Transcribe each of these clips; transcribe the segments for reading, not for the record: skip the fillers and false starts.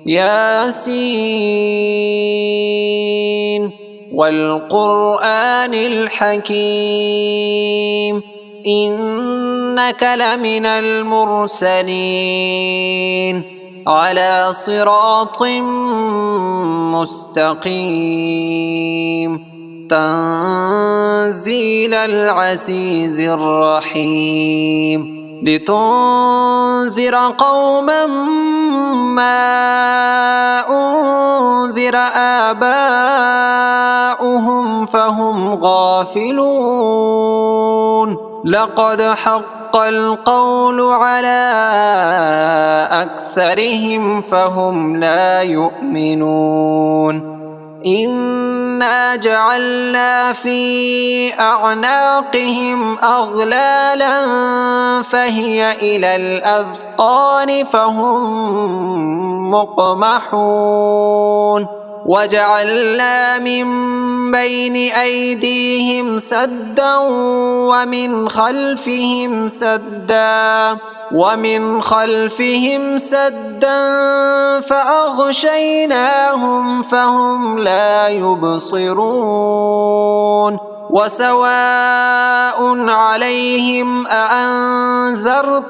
ياسين والقرآن الحكيم إنك لمن المرسلين على صراط مستقيم تنزيل العزيز الرحيم لتنذر قوما ما أنذر آباؤهم فهم غافلون لقد حق القول على أكثرهم فهم لا يؤمنون إنا جعلنا في أعناقهم أغلالا فهي إلى الأذقان فهم مقمحون وجعلنا من بين أيديهم سدا ومن خلفهم سدا فأغشيناهم فهم لا يبصرون وسواء عليهم أأنذرتهم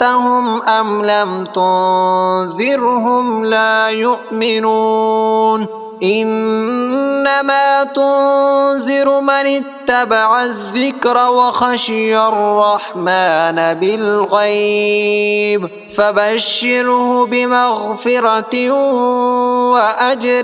أم لم تنذرهم لا يؤمنون إنما تنذر من اتبع الذكر وخشي الرحمن بالغيب فبشره بمغفرة وأجر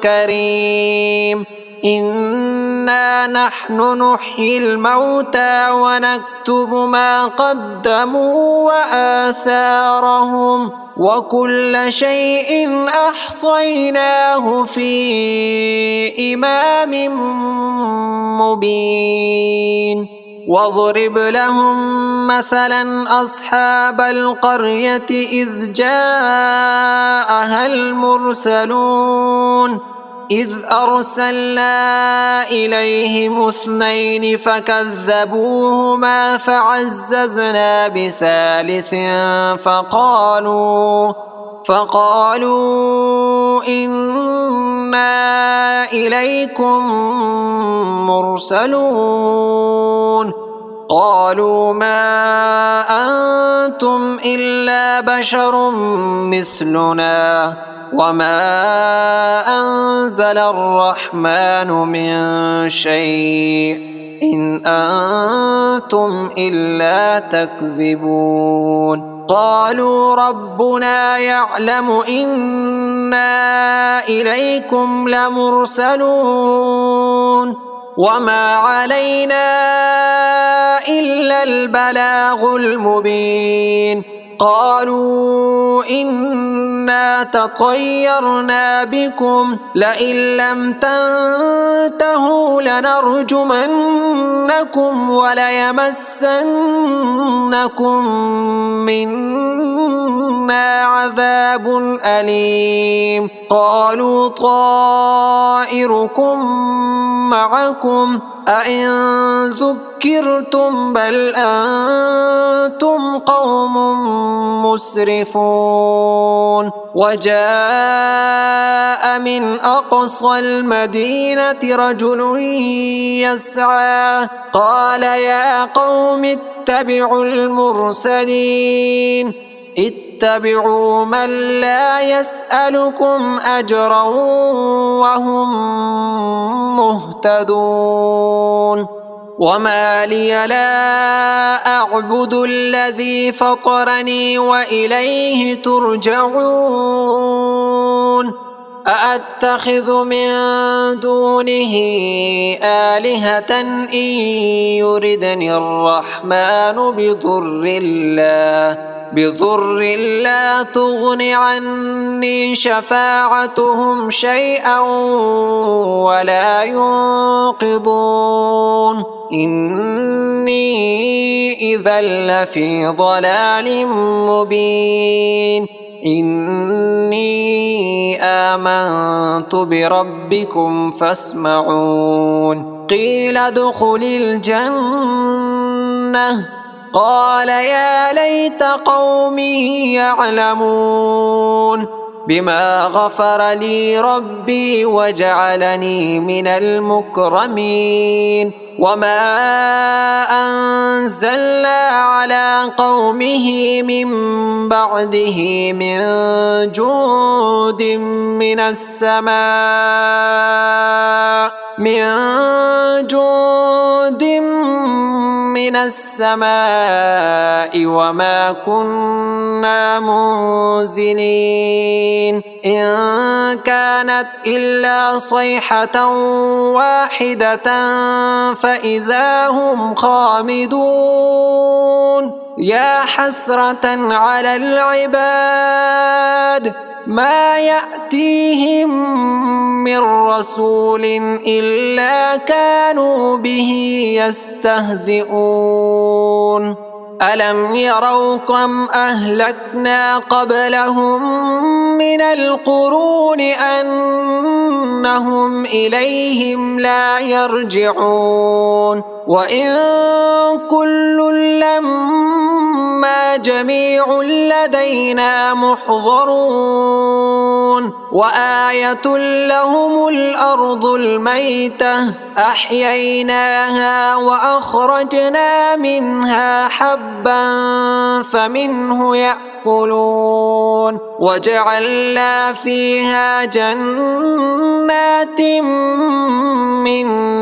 كريم إنا نحن نحيي الموتى ونكتب ما قدموا وآثارهم وكل شيء أحصيناه في إمام مبين واضرب لهم مثلا أصحاب القرية إذ جاءها المرسلون إذ أرسلنا إليهم 2 فكذبوهما فعززنا بثالث فقالوا إنا إليكم مرسلون قالوا ما أنتم إلا بشر مثلنا وما أنزل الرحمن من شيء إن أنتم إلا تكذبون قالوا ربنا يعلم إنا إليكم لمرسلون وما علينا إلا البلاغ المبين قالوا إنا تطيرنا بكم لئن لم تنتهوا لنرجمنكم وليمسنكم منا عذاب أليم قالوا طائركم معكم أئن ذكرتم بل أنتم قوم مسرفون وجاء من أقصى المدينة رجل يسعى قال يا قوم اتبعوا المرسلين اتبعوا من لا يسألكم أجرا وهم مهتدون وما لي لا أعبد الذي فطرني وإليه ترجعون أأتخذ من دونه آلهة إن يردني الرحمن بضر لا تغن عني شفاعتهم شيئا ولا ينقذون إني إذا لفي ضلال مبين إني آمنت بربكم فاسمعون قيل ادخل الجنة قال يا ليت قومي يعلمون بما غفر لي ربي وجعلني من المكرمين وما أنزلنا على قومه من بعده من جند من السماء وما كنا منزلين إن كانت إلا صيحة واحدة فإذا هم خامدون يا حسرة على العباد ما يأتيهم من رسول إلا كانوا به يستهزئون ألم يروا كم أهلكنا قبلهم من القرون أنهم إليهم لا يرجعون وإن كل لما جميع لدينا محضرون وآية لهم الأرض الميتة أحييناها وأخرجنا منها حبا فمنه يأكلون وجعلنا فيها جنات من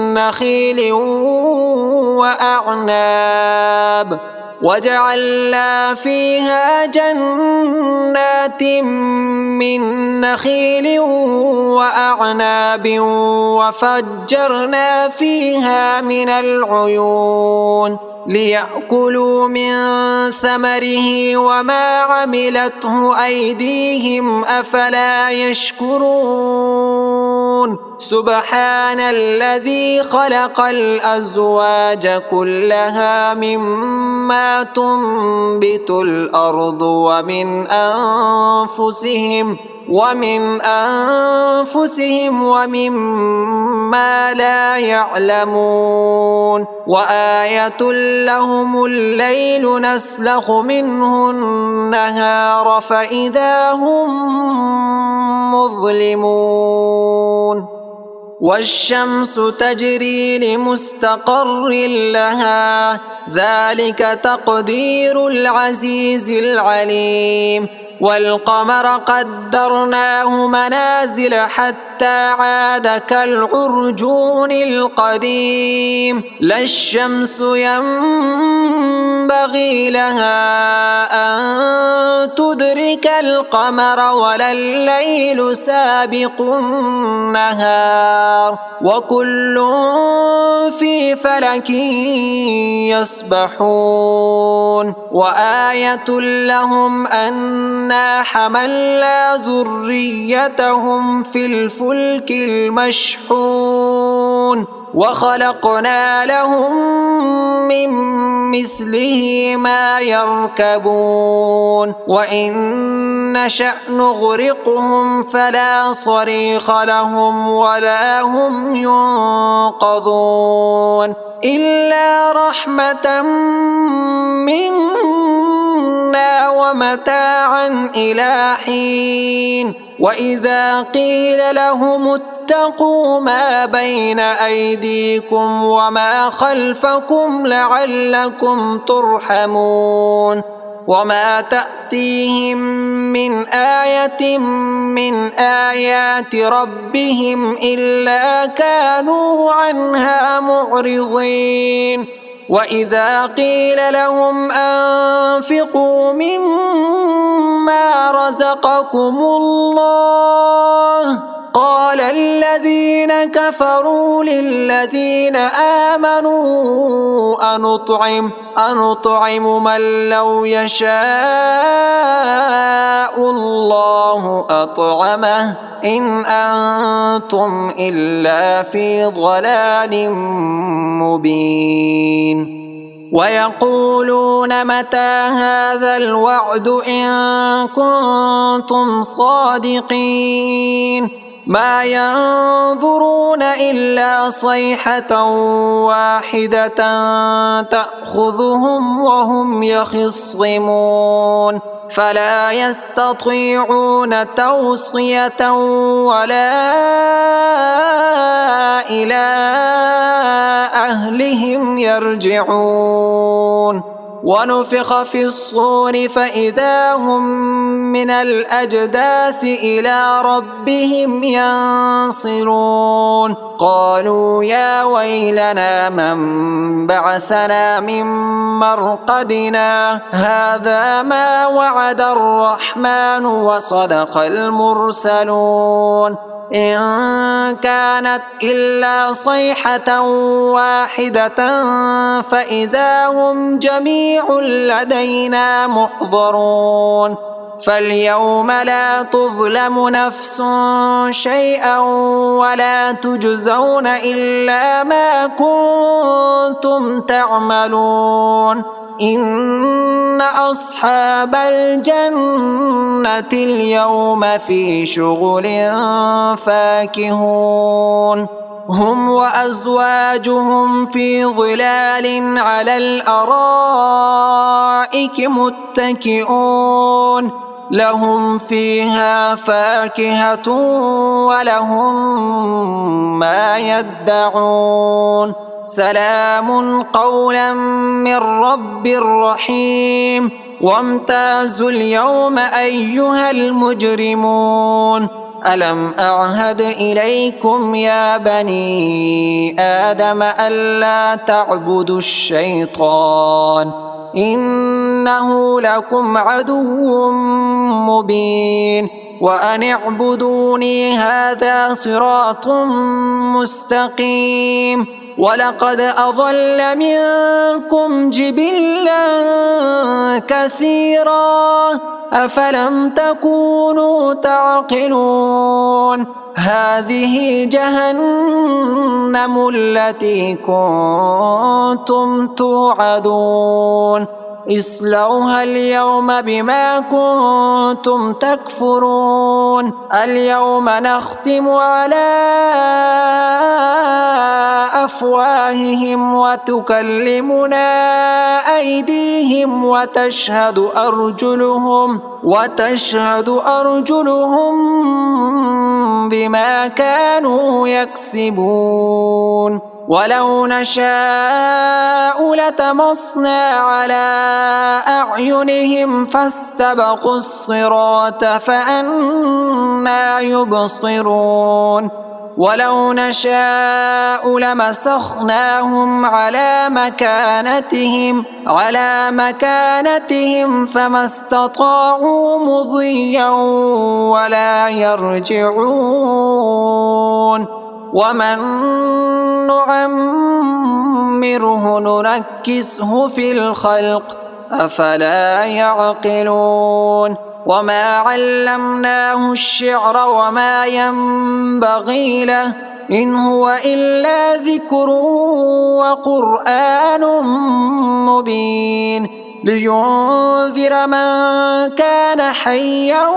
نخيل وأعناب وفجرنا فيها من العيون ليأكلوا من ثمره وما عملته أيديهم أفلا يشكرون سبحان الذي خلق الأزواج كلها مما تنبت الأرض ومن أنفسهم ومما لا يعلمون وآية لهم الليل نسلخ منه النهار فإذا هم مظلمون والشمس تجري لمستقر لها ذلك تقدير العزيز العليم والقمر قدرناه منازل حتى عاد كالعرجون القديم لا الشمس ينبغي لها أن تدرك القمر ولا الليل سابق النهار وكل في فلك يسبحون وآية لهم أنا حملنا ذريتهم في الفلك المشحون وخلقنا لهم من مثله ما يركبون وإن نشأ نغرقهم فلا صريخ لهم ولا هم ينقذون إلا رحمة منا ومتاعا إلى حين وإذا قيل لهم اتقوا ما بين أيديكم وما خلفكم لعلكم ترحمون وما تأتيهم من آية من آيات ربهم إلا كانوا عنها معرضين وإذا قيل لهم أنفقوا مما رزقكم الله قال الذين كفروا للذين آمنوا أنطعم من لو يشاء الله أطعمه إن أنتم إلا في ضلال مبين ويقولون متى هذا الوعد إن كنتم صادقين ما ينظرون إلا صيحة واحدة تأخذهم وهم يخصمون فلا يستطيعون توصية ولا إلى أهلهم يرجعون ونفخ في الصور فإذا هم من الأجداث إلى ربهم ينصرون قالوا يا ويلنا من بعثنا من مرقدنا هذا ما وعد الرحمن وصدق المرسلون إن كانت إلا صيحة واحدة فإذا هم جميع لدينا محضرون فاليوم لا تظلم نفس شيئا ولا تجزون إلا ما كنتم تعملون إن أصحاب الجنة اليوم في شغل فاكهون هم وأزواجهم في ظلال على الأرائك متكئون لهم فيها فاكهة ولهم ما يدعون سلام قولا من رب رحيم وامتازوا اليوم أيها المجرمون ألم أعهد إليكم يا بني آدم ألا تعبدوا الشيطان إنه لكم عدو مبين وأن اعبدوني هذا صراط مستقيم ولقد أضل منكم جبلا كثيرا أفلم تكونوا تعقلون هذه جهنم التي كنتم توعدون اصلوها اليوم بما كنتم تكفرون اليوم نختم على أفواههم وتكلمنا أيديهم وتشهد أرجلهم بما كانوا يكسبون ولو نشاء لتمصنا على أعينهم فاستبقوا الصراط فأنى يبصرون ولو نشاء لمسخناهم على مكانتهم فما استطاعوا مضيا ولا يرجعون ومن نعمره ننكسه في الخلق أفلا يعقلون وما علمناه الشعر وما ينبغي له إن هو إلا ذكر وقرآن مبين لينذر من كان حيا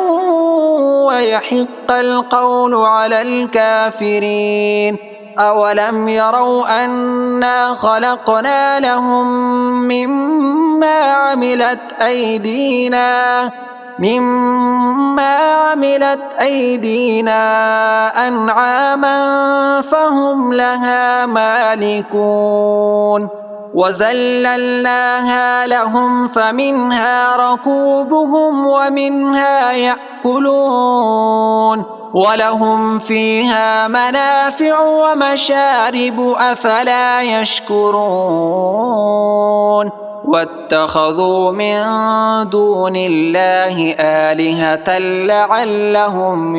ويحق القول على الكافرين أولم يروا أنا خلقنا لهم مما عملت أيدينا أنعاما فهم لها مالكون وذللناها لهم فمنها ركوبهم ومنها يأكلون ولهم فيها منافع ومشارب أفلا يشكرون واتخذوا من دون الله آلهة لعلهم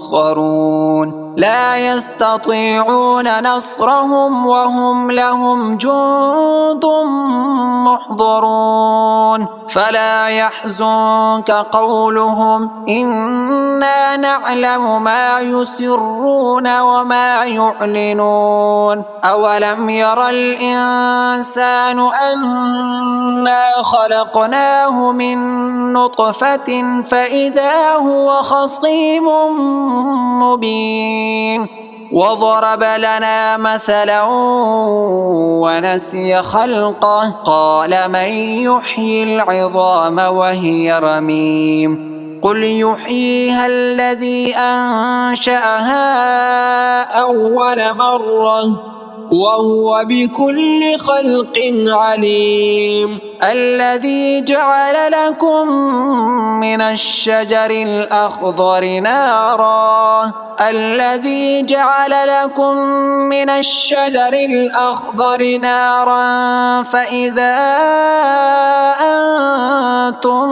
ينصرون لا يستطيعون نصرهم وهم لهم جند محضرون فلا يحزنك قولهم إنا نعلم ما يسرون وما يعلنون أولم ير الإنسان أنا خلقناه من نطفة فإذا هو خصيم مبين وضرب لنا مثلا ونسي خلقه قال من يحيي العظام وهي رميم قل يحييها الذي أنشأها أول مرة وهو بكل خلق عليم الذي جعل لكم من الشجر الأخضر نارا فإذا أنتم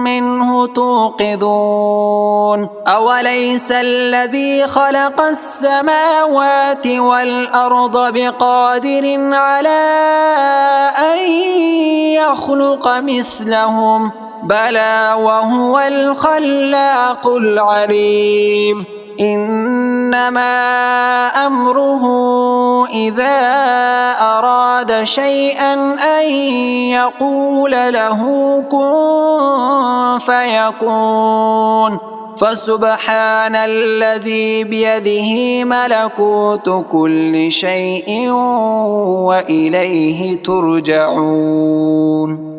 منه توقدون أوليس الذي خلق السماوات والأرض بقادر على أن يخلق مثلهم بلى وهو الخلاق العليم إنما أمره إذا أراد شيئا أن يقول له كن فيكون فسبحان الذي بيده ملكوت كل شيء وإليه ترجعون.